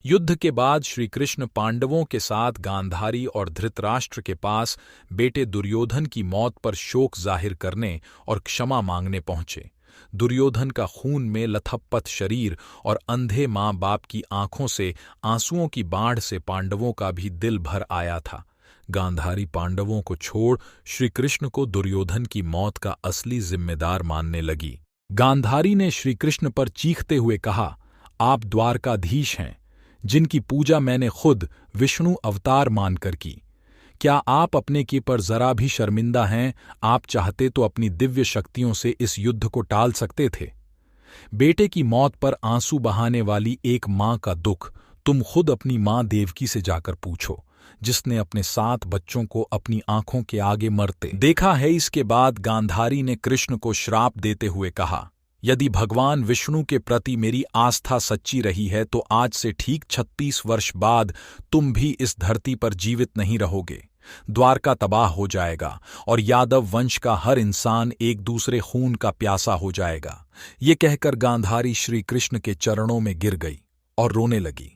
युद्ध के बाद श्री कृष्ण पांडवों के साथ गांधारी और धृतराष्ट्र के पास बेटे दुर्योधन की मौत पर शोक जाहिर करने और क्षमा मांगने पहुंचे। दुर्योधन का खून में लथपथ शरीर और अंधे माँ बाप की आंखों से आंसुओं की बाढ़ से पांडवों का भी दिल भर आया था। गांधारी पांडवों को छोड़ श्री कृष्ण को दुर्योधन की मौत का असली जिम्मेदार मानने लगी। गांधारी ने श्री कृष्ण पर चीखते हुए कहा, आप द्वारकाधीश हैं, जिनकी पूजा मैंने खुद विष्णु अवतार मानकर की। क्या आप अपने की पर जरा भी शर्मिंदा हैं? आप चाहते तो अपनी दिव्य शक्तियों से इस युद्ध को टाल सकते थे। बेटे की मौत पर आंसू बहाने वाली एक मां का दुख तुम खुद अपनी मां देवकी से जाकर पूछो, जिसने अपने 7 बच्चों को अपनी आंखों के आगे मरते देखा है। इसके बाद गांधारी ने कृष्ण को श्राप देते हुए कहा, यदि भगवान विष्णु के प्रति मेरी आस्था सच्ची रही है तो आज से ठीक 36 वर्ष बाद तुम भी इस धरती पर जीवित नहीं रहोगे। द्वारका तबाह हो जाएगा और यादव वंश का हर इंसान एक दूसरे खून का प्यासा हो जाएगा। ये कहकर गांधारी श्री कृष्ण के चरणों में गिर गई और रोने लगी।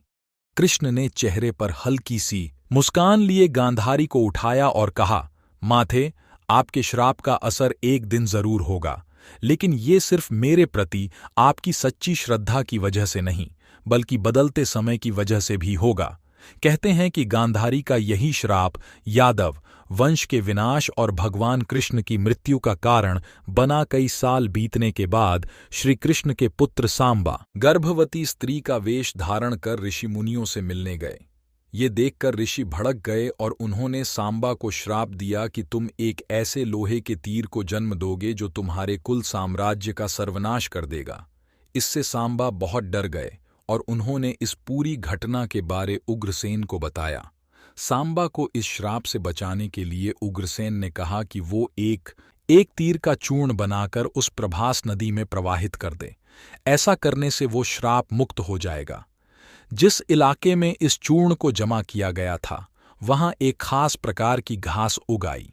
कृष्ण ने चेहरे पर हल्की सी मुस्कान लिए गांधारी को उठाया और कहा, माथे, आपके श्राप का असर एक दिन जरूर होगा, लेकिन ये सिर्फ मेरे प्रति आपकी सच्ची श्रद्धा की वजह से नहीं, बल्कि बदलते समय की वजह से भी होगा। कहते हैं कि गांधारी का यही श्राप यादव वंश के विनाश और भगवान कृष्ण की मृत्यु का कारण बना। कई साल बीतने के बाद श्री कृष्ण के पुत्र सांबा गर्भवती स्त्री का वेश धारण कर ऋषि मुनियों से मिलने गए। ये देखकर ऋषि भड़क गए और उन्होंने सांबा को श्राप दिया कि तुम एक ऐसे लोहे के तीर को जन्म दोगे जो तुम्हारे कुल साम्राज्य का सर्वनाश कर देगा। इससे सांबा बहुत डर गए और उन्होंने इस पूरी घटना के बारे उग्रसेन को बताया। सांबा को इस श्राप से बचाने के लिए उग्रसेन ने कहा कि वो एक तीर का चूर्ण बनाकर उस प्रभास नदी में प्रवाहित कर दे। ऐसा करने से वो श्राप मुक्त हो जाएगा। जिस इलाके में इस चूर्ण को जमा किया गया था, वहां एक खास प्रकार की घास उग आई।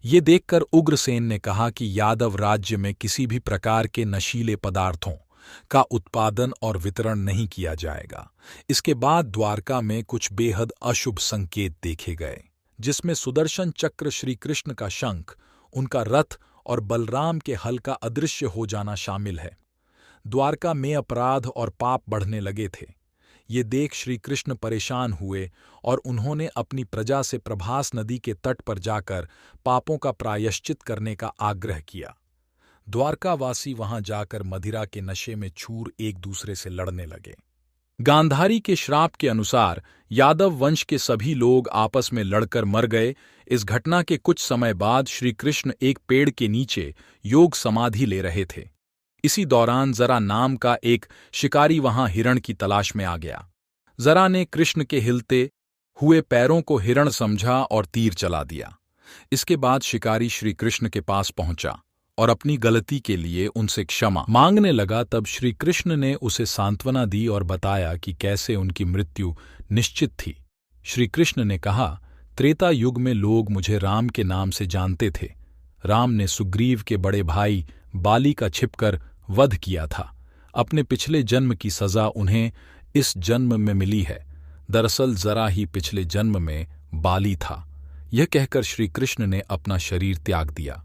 ये देखकर उग्रसेन ने कहा कि यादव राज्य में किसी भी प्रकार के नशीले पदार्थों का उत्पादन और वितरण नहीं किया जाएगा। इसके बाद द्वारका में कुछ बेहद अशुभ संकेत देखे गए, जिसमें सुदर्शन चक्र, श्री कृष्ण का शंख, उनका रथ और बलराम के हल का अदृश्य हो जाना शामिल है। द्वारका में अपराध और पाप बढ़ने लगे थे। ये देख श्री कृष्ण परेशान हुए और उन्होंने अपनी प्रजा से प्रभास नदी के तट पर जाकर पापों का प्रायश्चित करने का आग्रह किया। द्वारकावासी वहां जाकर मदिरा के नशे में चूर एक दूसरे से लड़ने लगे। गांधारी के श्राप के अनुसार यादव वंश के सभी लोग आपस में लड़कर मर गए। इस घटना के कुछ समय बाद श्री कृष्ण एक पेड़ के नीचे योग समाधि ले रहे थे। इसी दौरान जरा नाम का एक शिकारी वहां हिरण की तलाश में आ गया। जरा ने कृष्ण के हिलते हुए पैरों को हिरण समझा और तीर चला दिया। इसके बाद शिकारी श्री कृष्ण के पास पहुंचा और अपनी गलती के लिए उनसे क्षमा मांगने लगा। तब श्री कृष्ण ने उसे सांत्वना दी और बताया कि कैसे उनकी मृत्यु निश्चित थी। श्री कृष्ण ने कहा, त्रेता युग में लोग मुझे राम के नाम से जानते थे। राम ने सुग्रीव के बड़े भाई बाली का छिपकर वध किया था। अपने पिछले जन्म की सजा उन्हें इस जन्म में मिली है। दरअसल जरा ही पिछले जन्म में बाली था। यह कहकर श्री कृष्ण ने अपना शरीर त्याग दिया।